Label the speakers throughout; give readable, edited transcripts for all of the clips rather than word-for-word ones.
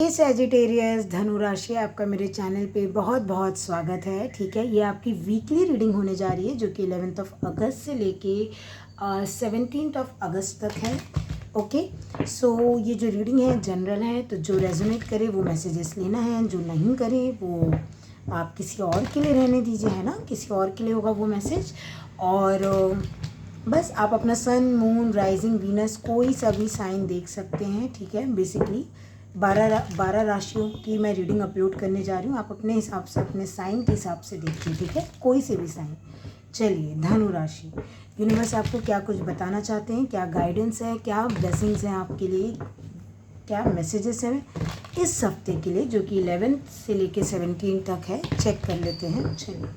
Speaker 1: हे Sagittarius धनु राशि, आपका मेरे चैनल पे बहुत बहुत स्वागत है। ठीक है, ये आपकी वीकली रीडिंग होने जा रही है जो कि 11 अगस्त से लेके 17 अगस्त तक है। ओके, सो ये जो रीडिंग है जनरल है, तो जो रेजोनेट करे वो मैसेजेस लेना है, जो नहीं करे वो आप किसी और के लिए रहने दीजिए, है ना, किसी और के लिए होगा वो मैसेज। और बस आप अपना सन, मून, राइजिंग, वीनस कोई सा भी साइन देख सकते हैं। ठीक है, बेसिकली 12 राशियों की मैं रीडिंग अपलोड करने जा रही हूँ। आप अपने हिसाब से, अपने साइन के हिसाब से देखिए। ठीक है, कोई से भी साइन। चलिए, धनु राशि, यूनिवर्स आपको क्या कुछ बताना चाहते हैं, क्या गाइडेंस है, क्या ब्लेसिंग्स हैं आपके लिए, क्या मैसेजेस हैं इस हफ्ते के लिए जो कि 11 से लेके 17 तक है। चेक कर लेते हैं। चलिए,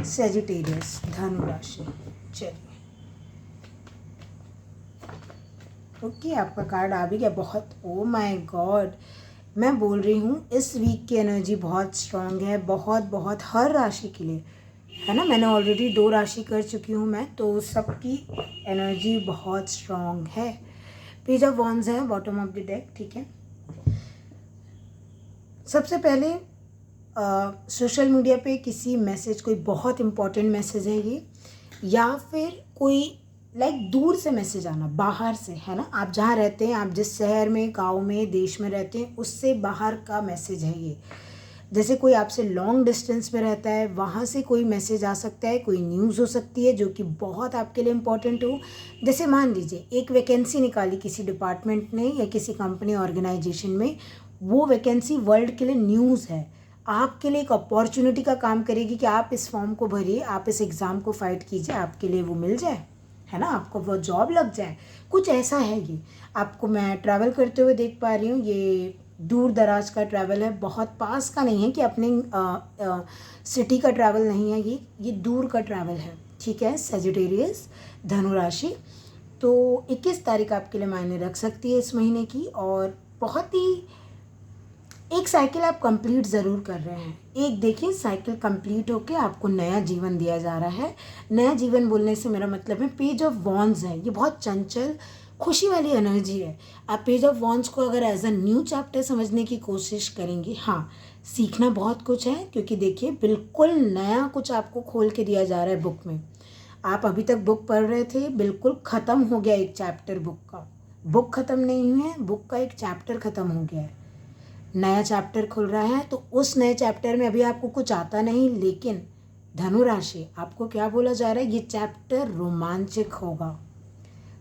Speaker 1: सैजिटेरियस धनु राशि, चलिए ओके, आपका कार्ड आ भी गया। बहुत, ओ माय गॉड, मैं बोल रही हूँ इस वीक की एनर्जी बहुत स्ट्रांग है, बहुत बहुत हर राशि के लिए, है ना। मैंने ऑलरेडी 2 राशि कर चुकी हूँ मैं, तो सबकी एनर्जी बहुत स्ट्रांग है। पेज ऑफ वॉन्ड्स है बॉटम ऑफ द डेक। ठीक है, सबसे पहले सोशल मीडिया पे किसी मैसेज, कोई बहुत इम्पोर्टेंट मैसेज है ये, या फिर कोई दूर से मैसेज आना, बाहर से, है ना। आप जहाँ रहते हैं, आप जिस शहर में, गांव में, देश में रहते हैं, उससे बाहर का मैसेज है ये। जैसे कोई आपसे लॉन्ग डिस्टेंस में रहता है, वहाँ से कोई मैसेज आ सकता है, कोई न्यूज़ हो सकती है जो कि बहुत आपके लिए इम्पोर्टेंट हो। जैसे मान लीजिए एक वैकेंसी निकाली किसी डिपार्टमेंट ने या किसी कंपनी ऑर्गेनाइजेशन में, वो वैकेंसी वर्ल्ड के लिए न्यूज़ है, आपके लिए एक अपॉर्चुनिटी का काम करेगी कि आप इस फॉर्म को भरिए, आप इस एग्ज़ाम को फाइट कीजिए, आपके लिए वो मिल जाए, है ना, आपको वो जॉब लग जाए, कुछ ऐसा है ये। आपको मैं ट्रैवल करते हुए देख पा रही हूँ, ये दूर दराज का ट्रैवल है, बहुत पास का नहीं है कि अपने सिटी का ट्रैवल नहीं है, ये दूर का ट्रैवल है। ठीक है, सैजिटेरियस धनु राशि, तो 21 तारीख आपके लिए मायने रख सकती है इस महीने की। और बहुत ही एक साइकिल आप कंप्लीट ज़रूर कर रहे हैं। एक देखिए, साइकिल कंप्लीट होके आपको नया जीवन दिया जा रहा है। नया जीवन बोलने से मेरा मतलब है पेज ऑफ वॉन्ड्स है, ये बहुत चंचल खुशी वाली एनर्जी है। आप पेज ऑफ वॉन्ड्स को अगर एज अ न्यू चैप्टर समझने की कोशिश करेंगे, हाँ, सीखना बहुत कुछ है, क्योंकि देखिए बिल्कुल नया कुछ आपको खोल के दिया जा रहा है बुक में। आप अभी तक बुक पढ़ रहे थे, बिल्कुल ख़त्म हो गया एक चैप्टर बुक का। बुक ख़त्म नहीं हुई है, बुक का एक चैप्टर ख़त्म हो गया है, नया चैप्टर खुल रहा है। तो उस नए चैप्टर में अभी आपको कुछ आता नहीं, लेकिन धनु राशि, आपको क्या बोला जा रहा है, ये चैप्टर रोमांचक होगा,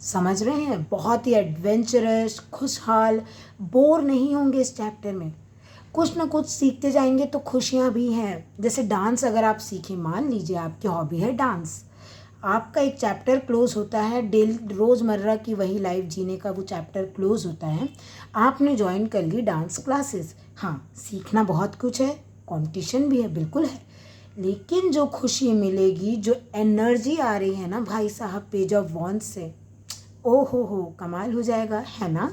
Speaker 1: समझ रहे हैं, बहुत ही एडवेंचरस, खुशहाल, बोर नहीं होंगे इस चैप्टर में, कुछ ना कुछ सीखते जाएंगे। तो खुशियाँ भी हैं, जैसे डांस अगर आप सीखें, मान लीजिए आपकी हॉबी है डांस, आपका एक चैप्टर क्लोज होता है, डेली रोज़मर्रा की वही लाइफ जीने का वो चैप्टर क्लोज होता है, आपने ज्वाइन कर ली डांस क्लासेस। हाँ, सीखना बहुत कुछ है, कंपटीशन भी है, बिल्कुल है, लेकिन जो खुशी मिलेगी, जो एनर्जी आ रही है ना भाई साहब पेज ऑफ वॉन्ड्स से, ओ हो, कमाल हो जाएगा, है ना।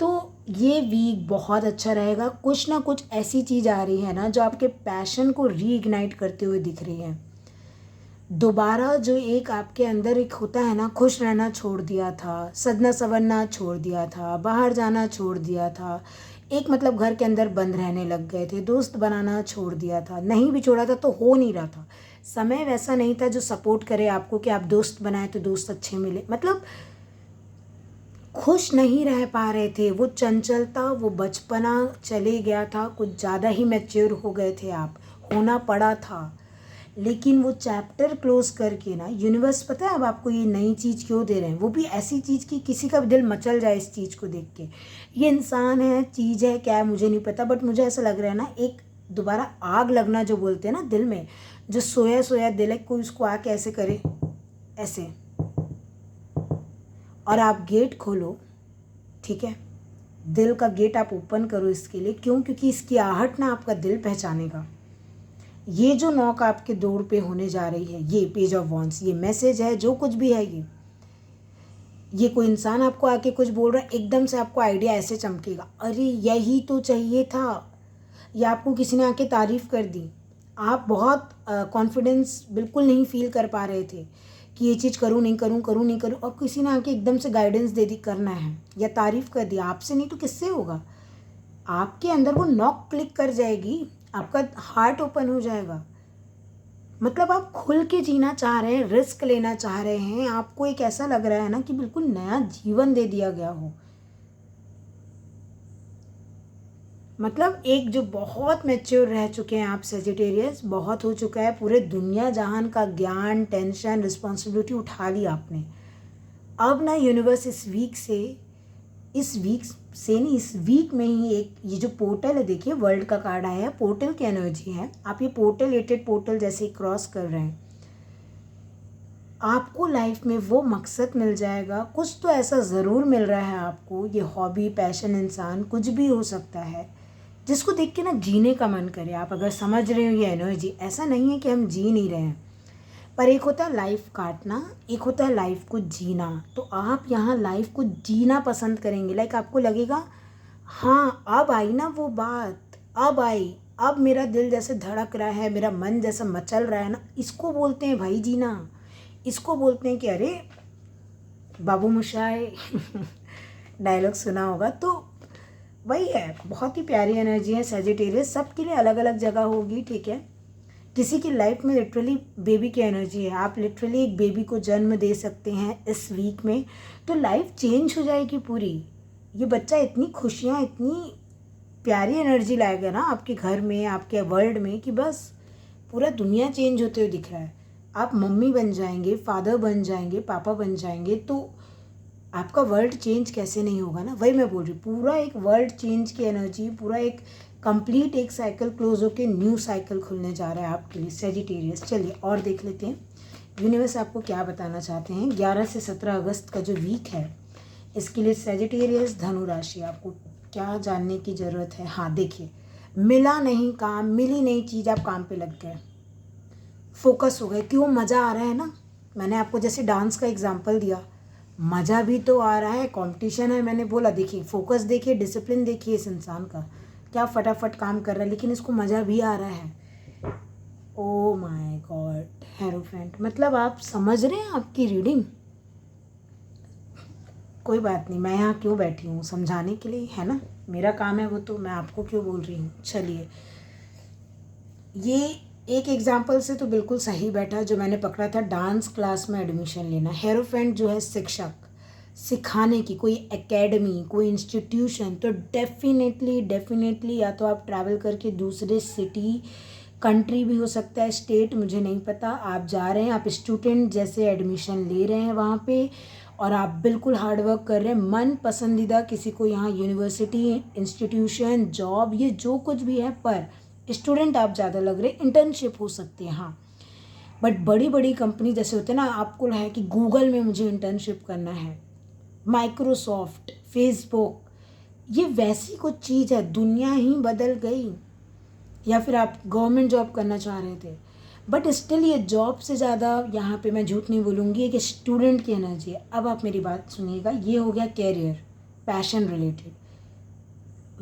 Speaker 1: तो ये वीक बहुत अच्छा रहेगा। कुछ ना कुछ ऐसी चीज़ आ रही है ना जो आपके पैशन को रीइग्नाइट करते हुए दिख रही है। दोबारा जो एक आपके अंदर एक होता है ना, खुश रहना छोड़ दिया था, सजना संवरना छोड़ दिया था, बाहर जाना छोड़ दिया था, एक मतलब घर के अंदर बंद रहने लग गए थे, दोस्त बनाना छोड़ दिया था, नहीं भी छोड़ा था तो हो नहीं रहा था, समय वैसा नहीं था जो सपोर्ट करे आपको कि आप दोस्त बनाए तो दोस्त अच्छे मिले, मतलब खुश नहीं रह पा रहे थे। वो चंचलता, वो बचपना चले गया था, कुछ ज़्यादा ही मैच्योर हो गए थे आप, होना पड़ा था। लेकिन वो चैप्टर क्लोज करके ना, यूनिवर्स पता है अब आपको ये नई चीज़ क्यों दे रहे हैं, वो भी ऐसी चीज़ की किसी का भी दिल मचल जाए इस चीज़ को देख के। ये इंसान है, चीज़ है, क्या है मुझे नहीं पता, बट मुझे ऐसा लग रहा है ना, एक दोबारा आग लगना जो बोलते हैं ना दिल में, जो सोया सोया दिल है, कोई उसको आके ऐसे करे, ऐसे, और आप गेट खोलो। ठीक है, दिल का गेट आप ओपन करो इसके लिए। क्यों? क्योंकि इसकी आहट ना आपका दिल पहचानेगा। ये जो नॉक आपके डोर पे होने जा रही है, ये पेज ऑफ वॉन्ड्स, ये मैसेज है, जो कुछ भी है, ये कोई इंसान आपको आके कुछ बोल रहा है, एकदम से आपको आइडिया ऐसे चमकेगा, अरे यही तो चाहिए था, या आपको किसी ने आके तारीफ़ कर दी, आप बहुत कॉन्फिडेंस बिल्कुल नहीं फील कर पा रहे थे कि ये चीज़ करूँ नहीं करूँ, करूँ नहीं करूँ, और किसी ने आके एकदम से गाइडेंस दे दी करना है या तारीफ़ कर दी, आपसे नहीं तो किससे होगा? आपके अंदर वो नॉक क्लिक कर जाएगी, आपका हार्ट ओपन हो जाएगा। मतलब आप खुल के जीना चाह रहे हैं, रिस्क लेना चाह रहे हैं, आपको एक ऐसा लग रहा है ना कि बिल्कुल नया जीवन दे दिया गया हो। मतलब एक जो बहुत मैच्योर रह चुके हैं आप सेजिटेरियस, बहुत हो चुका है, पूरे दुनिया जहान का ज्ञान, टेंशन, रिस्पॉन्सिबिलिटी उठा ली आपने। अब ना यूनिवर्स इस वीक से नहीं, इस वीक में ही एक ये जो पोर्टल है, देखिए वर्ल्ड का कार्ड आया है, पोर्टल की एनर्जी है, आप ये पोर्टल जैसे क्रॉस कर रहे हैं, आपको लाइफ में वो मकसद मिल जाएगा, कुछ तो ऐसा ज़रूर मिल रहा है आपको, ये हॉबी, पैशन, इंसान कुछ भी हो सकता है जिसको देख के ना जीने का मन करे। आप अगर समझ रहे हो ये एनर्जी, ऐसा नहीं है कि हम जी नहीं रहे हैं, पर एक होता है लाइफ काटना, एक होता है लाइफ को जीना। तो आप यहाँ लाइफ को जीना पसंद करेंगे, लाइक आपको लगेगा हाँ अब आई ना वो बात, अब आई, अब मेरा दिल जैसे धड़क रहा है, मेरा मन जैसा मचल रहा है ना, इसको बोलते हैं भाई जीना। इसको बोलते हैं कि अरे बाबू मोशाय डायलॉग सुना होगा। तो वही है, बहुत ही प्यारी एनर्जी है सेजिटेरियस, सबके लिए अलग अलग जगह होगी, ठीक है। किसी की लाइफ में लिटरली बेबी की एनर्जी है, आप लिटरली एक बेबी को जन्म दे सकते हैं इस वीक में, तो लाइफ चेंज हो जाएगी पूरी। ये बच्चा इतनी खुशियाँ, इतनी प्यारी एनर्जी लाएगा ना आपके घर में, आपके वर्ल्ड में, कि बस पूरा दुनिया चेंज होते हुए दिख रहा है। आप मम्मी बन जाएंगे, फादर बन जाएंगे, पापा बन जाएंगे, तो आपका वर्ल्ड चेंज कैसे नहीं होगा ना। वही मैं बोल रही हूँ, पूरा एक वर्ल्ड चेंज की एनर्जी, पूरा एक कंप्लीट एक साइकिल क्लोज होके न्यू साइकिल खुलने जा रहा है आपके लिए सेजिटेरियस। चलिए और देख लेते हैं यूनिवर्स आपको क्या बताना चाहते हैं 11 से 17 अगस्त का जो वीक है, इसके लिए सेजिटेरियस धनु राशि, आपको क्या जानने की ज़रूरत है। हाँ देखिए, मिला नहीं काम, मिली नहीं चीज़, आप काम पे लग गए, फोकस हो गए, क्यों, मज़ा आ रहा है ना। मैंने आपको जैसे डांस का एग्जांपल दिया, मज़ा भी तो आ रहा है, कंपटीशन है, मैंने बोला देखिए फोकस देखिए, डिसिप्लिन देखिए इस इंसान का, क्या फटाफट काम कर रहा है, लेकिन इसको मज़ा भी आ रहा है। ओ माय गॉड हेरोफेंट, मतलब आप समझ रहे हैं आपकी रीडिंग। कोई बात नहीं, मैं यहाँ क्यों बैठी हूँ, समझाने के लिए, है ना, मेरा काम है वो, तो मैं आपको क्यों बोल रही हूँ। चलिए, ये एक एग्जाम्पल से तो बिल्कुल सही बैठा जो मैंने पकड़ा था, डांस क्लास में एडमिशन लेना। हेरोफेंट जो है शिक्षक, सिखाने की कोई एकेडमी, कोई इंस्टीट्यूशन, तो डेफिनेटली या तो आप ट्रैवल करके दूसरे सिटी, कंट्री भी हो सकता है, स्टेट, मुझे नहीं पता, आप जा रहे हैं, आप स्टूडेंट जैसे एडमिशन ले रहे हैं वहाँ पे, और आप बिल्कुल हार्ड वर्क कर रहे हैं, मन पसंदीदा किसी को यहाँ यूनिवर्सिटी, इंस्टीट्यूशन, जॉब, ये जो कुछ भी है, पर स्टूडेंट आप ज़्यादा लग रहे, इंटर्नशिप हो सकती है हाँ, बट बड़ी बड़ी कंपनी जैसे होते हैं ना, आपको है कि गूगल में मुझे इंटर्नशिप करना है, माइक्रोसॉफ्ट, फेसबुक, ये वैसी कुछ चीज़ है, दुनिया ही बदल गई। या फिर आप गवर्नमेंट जॉब करना चाह रहे थे, बट स्टिल ये जॉब से ज़्यादा यहाँ पे मैं झूठ नहीं बोलूँगी कि स्टूडेंट की एनर्जी है। अब आप मेरी बात सुनिएगा, ये हो गया career, passion related.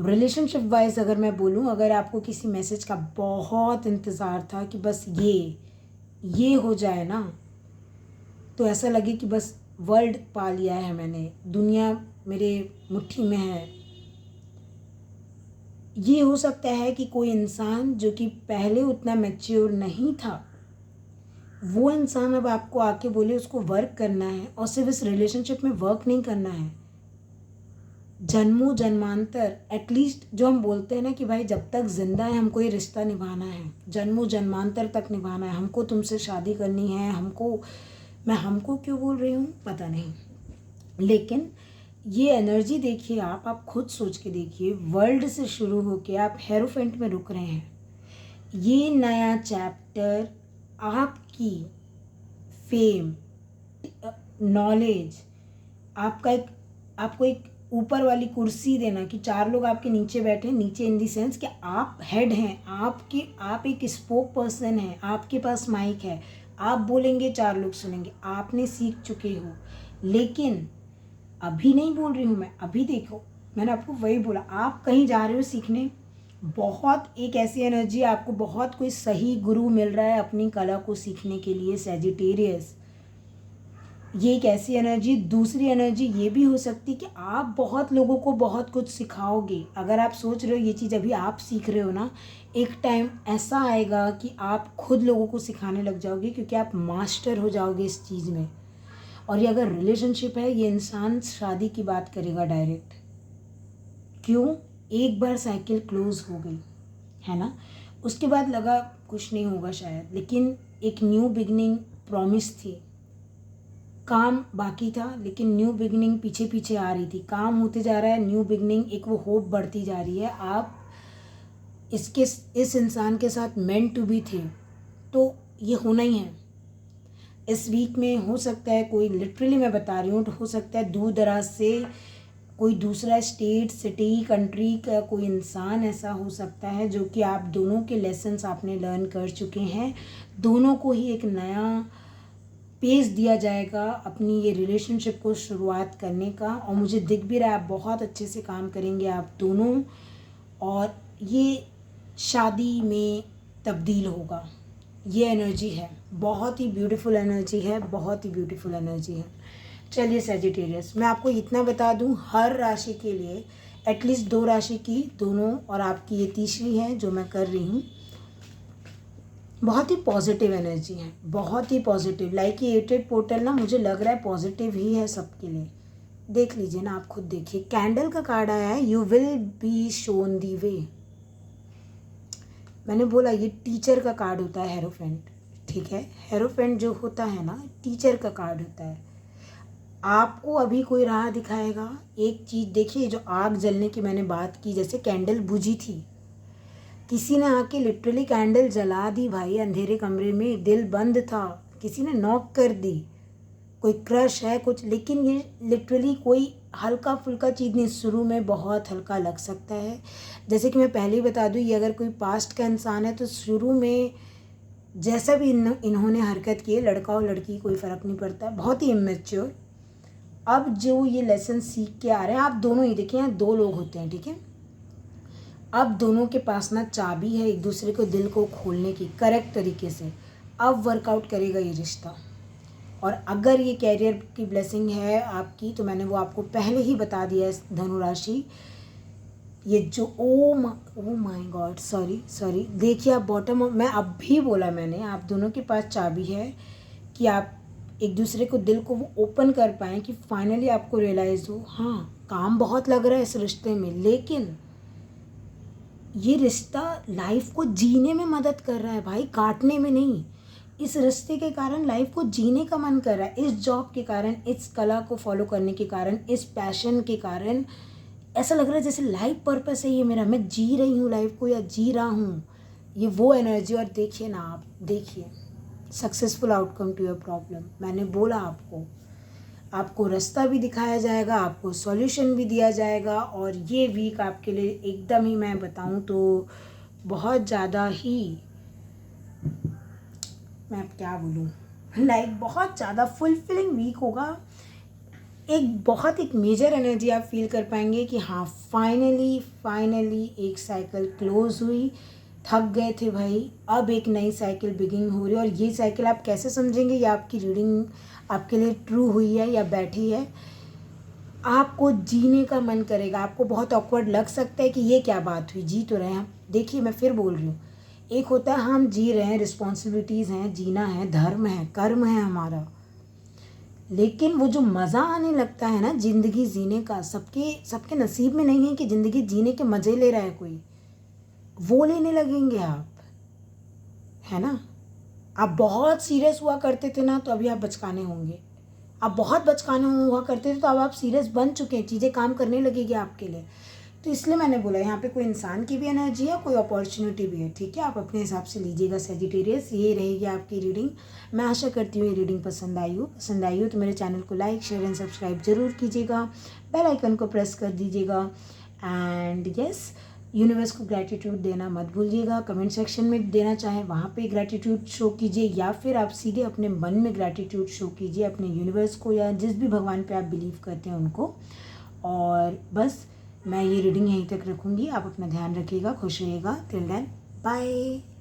Speaker 1: Relationship wise अगर मैं बोलूँ, अगर आपको किसी मैसेज का बहुत इंतज़ार था कि बस ये हो जाए ना, तो ऐसा लगे कि बस वर्ल्ड पा लिया है मैंने, दुनिया मेरे मुट्ठी में है। ये हो सकता है कि कोई इंसान जो कि पहले उतना मैच्योर नहीं था, वो इंसान अब आपको आके बोले उसको वर्क करना है, और सिर्फ इस रिलेशनशिप में वर्क नहीं करना है, जन्मों जन्मांतर, एटलीस्ट जो हम बोलते हैं ना कि भाई जब तक जिंदा है हमको ये रिश्ता निभाना है, जन्मों जन्मांतर तक निभाना है, हमको तुमसे शादी करनी है, मैं हमको क्यों बोल रही हूँ पता नहीं, लेकिन ये एनर्जी देखिए, आप खुद सोच के देखिए, वर्ल्ड से शुरू होके आप हेरोफेंट में रुक रहे हैं। ये नया चैप्टर आपकी फेम, नॉलेज, आपको एक ऊपर वाली कुर्सी देना कि 4 लोग आपके नीचे बैठे, नीचे इन दी सेंस कि आप हेड हैं, आप एक स्पोक पर्सन हैं, आपके पास माइक है, आप बोलेंगे 4 लोग सुनेंगे, आपने सीख चुके हो। लेकिन अभी नहीं बोल रही हूँ मैं, अभी देखो, मैंने आपको वही बोला, आप कहीं जा रहे हो सीखने, बहुत एक ऐसी एनर्जी, आपको बहुत कोई सही गुरु मिल रहा है अपनी कला को सीखने के लिए सेजिटेरियस। ये एक ऐसी एनर्जी। दूसरी एनर्जी ये भी हो सकती है कि आप बहुत लोगों को बहुत कुछ सिखाओगे। अगर आप सोच रहे हो ये चीज़ अभी आप सीख रहे हो ना, एक टाइम ऐसा आएगा कि आप खुद लोगों को सिखाने लग जाओगे, क्योंकि आप मास्टर हो जाओगे इस चीज़ में। और ये अगर रिलेशनशिप है, ये इंसान शादी की बात करेगा डायरेक्ट। क्यों? एक बार साइकिल क्लोज हो गई है ना, उसके बाद लगा कुछ नहीं होगा शायद, लेकिन एक न्यू बिगनिंग प्रॉमिस थी। काम बाकी था लेकिन न्यू बिगनिंग पीछे पीछे आ रही थी। काम होते जा रहा है, न्यू बिगनिंग, एक वो होप बढ़ती जा रही है। आप इस इंसान के साथ मेंट टू बी थे, तो ये होना ही है। इस वीक में हो सकता है कोई, लिटरली मैं बता रही हूँ, तो हो सकता है दूर दराज से कोई दूसरा स्टेट, सिटी, कंट्री का कोई इंसान ऐसा हो सकता है जो कि आप दोनों के लेसन्स आपने लर्न कर चुके हैं। दोनों को ही एक नया पेज दिया जाएगा अपनी ये रिलेशनशिप को शुरुआत करने का। और मुझे दिख भी रहा है आप बहुत अच्छे से काम करेंगे आप दोनों, और ये शादी में तब्दील होगा। ये एनर्जी है, बहुत ही ब्यूटीफुल एनर्जी है, बहुत ही ब्यूटीफुल एनर्जी है। चलिए सैजिटेरियस, मैं आपको इतना बता दूं, हर राशि के लिए एटलीस्ट 2 राशि की, दोनों, और आपकी ये तीसरी है जो मैं कर रही हूँ, बहुत ही पॉजिटिव एनर्जी है, बहुत ही पॉजिटिव। लाइक ये 8 पोर्टल ना, मुझे लग रहा है पॉजिटिव ही है सबके लिए। देख लीजिए ना, आप खुद देखिए। कैंडल का कार्ड आया है, यू विल बी शोन दी वे। मैंने बोला ये टीचर का कार्ड होता है, हेरोफेंट, ठीक है। हेरोफेंट जो होता है ना, टीचर का कार्ड होता है। आपको अभी कोई राह दिखाएगा। एक चीज़ देखिए, जो आग जलने की मैंने बात की, जैसे कैंडल बुझी थी, किसी ने आके लिटरली कैंडल जला दी भाई, अंधेरे कमरे में, दिल बंद था, किसी ने नॉक कर दी, कोई क्रश है कुछ, लेकिन ये लिटरली कोई हल्का फुल्का चीज़ नहीं, शुरू में बहुत हल्का लग सकता है। जैसे कि मैं पहले ही बता दूँ, ये अगर कोई पास्ट का इंसान है तो शुरू में जैसा भी इन्होंने हरकत की है, लड़का और लड़की कोई फ़र्क नहीं पड़ता, बहुत ही इमेच्योर। अब जो ये लेसन सीख के आ रहे हैं, आप दोनों ही देखिए, यहाँ 2 लोग होते हैं, ठीक है। अब दोनों के पास ना चाबी है एक दूसरे को दिल को खोलने की, करेक्ट तरीके से। अब वर्कआउट करेगा ये रिश्ता। और अगर ये कैरियर की ब्लेसिंग है आपकी, तो मैंने वो आपको पहले ही बता दिया है धनुराशि। ये जो ओ माय गॉड, सॉरी, देखिए आप बॉटम, मैं अब भी बोला मैंने, आप दोनों के पास चाबी है कि आप एक दूसरे को, दिल को वो ओपन कर पाएँ कि फाइनली आपको रियलाइज़ हो, हाँ काम बहुत लग रहा है इस रिश्ते में, लेकिन ये रिश्ता लाइफ को जीने में मदद कर रहा है भाई, काटने में नहीं। इस रिश्ते के कारण लाइफ को जीने का मन कर रहा है, इस जॉब के कारण, इस कला को फॉलो करने के कारण, इस पैशन के कारण ऐसा लग रहा है जैसे लाइफ पर्पस है ये मेरा, मैं जी रही हूँ लाइफ को या जी रहा हूँ। ये वो एनर्जी। और देखिए ना, आप देखिए successful outcome to your problem. मैंने बोला आपको रास्ता भी दिखाया जाएगा, आपको सॉल्यूशन भी दिया जाएगा। और ये वीक आपके लिए एकदम ही, मैं बताऊं तो बहुत ज़्यादा ही, मैं अब क्या बोलूं, लाइक बहुत ज़्यादा फुलफिलिंग वीक होगा। एक बहुत एक मेजर एनर्जी आप फील कर पाएंगे कि हाँ फाइनली एक साइकिल क्लोज हुई, थक गए थे भाई, अब एक नई साइकिल बिगिन हो रही है। और ये साइकिल आप कैसे समझेंगे, ये आपकी रीडिंग आपके लिए ट्रू हुई है या बैठी है, आपको जीने का मन करेगा। आपको बहुत ऑकवर्ड लग सकता है कि ये क्या बात हुई, जी तो रहे हैं। देखिए मैं फिर बोल रही हूँ, एक होता है हम जी रहे हैं, रिस्पॉन्सिबिलिटीज़ हैं, जीना है, धर्म है, कर्म है हमारा, लेकिन वो जो मज़ा आने लगता है ना ज़िंदगी जीने का, सबके नसीब में नहीं है कि ज़िंदगी जीने के मज़े ले रहा है कोई, वो लेने लगेंगे आप, है ना। आप बहुत सीरियस हुआ करते थे ना, तो अभी आप बचकाने होंगे। आप बहुत बचकाने हुआ करते थे, तो अब आप सीरियस बन चुके हैं, चीज़ें काम करने लगेगी आपके लिए। तो इसलिए मैंने बोला यहाँ पे कोई इंसान की भी एनर्जी है, कोई अपॉर्चुनिटी भी है, ठीक है। आप अपने हिसाब से लीजिएगा सैजिटेरियस। ये रहेगी आपकी रीडिंग। मैं आशा करती हूँ ये रीडिंग पसंद आई हो तो मेरे चैनल को लाइक, शेयर एंड सब्सक्राइब जरूर कीजिएगा, बेल आइकन को प्रेस कर दीजिएगा। एंड यस, यूनिवर्स को ग्रैटिट्यूड देना मत भूलिएगा। कमेंट सेक्शन में देना चाहें वहाँ पे ग्रैटिट्यूड शो कीजिए, या फिर आप सीधे अपने मन में ग्रैटिट्यूड शो कीजिए अपने यूनिवर्स को, या जिस भी भगवान पे आप बिलीव करते हैं उनको। और बस मैं ये रीडिंग यहीं तक रखूँगी। आप अपना ध्यान रखिएगा, खुश रहिएगा। Till then bye.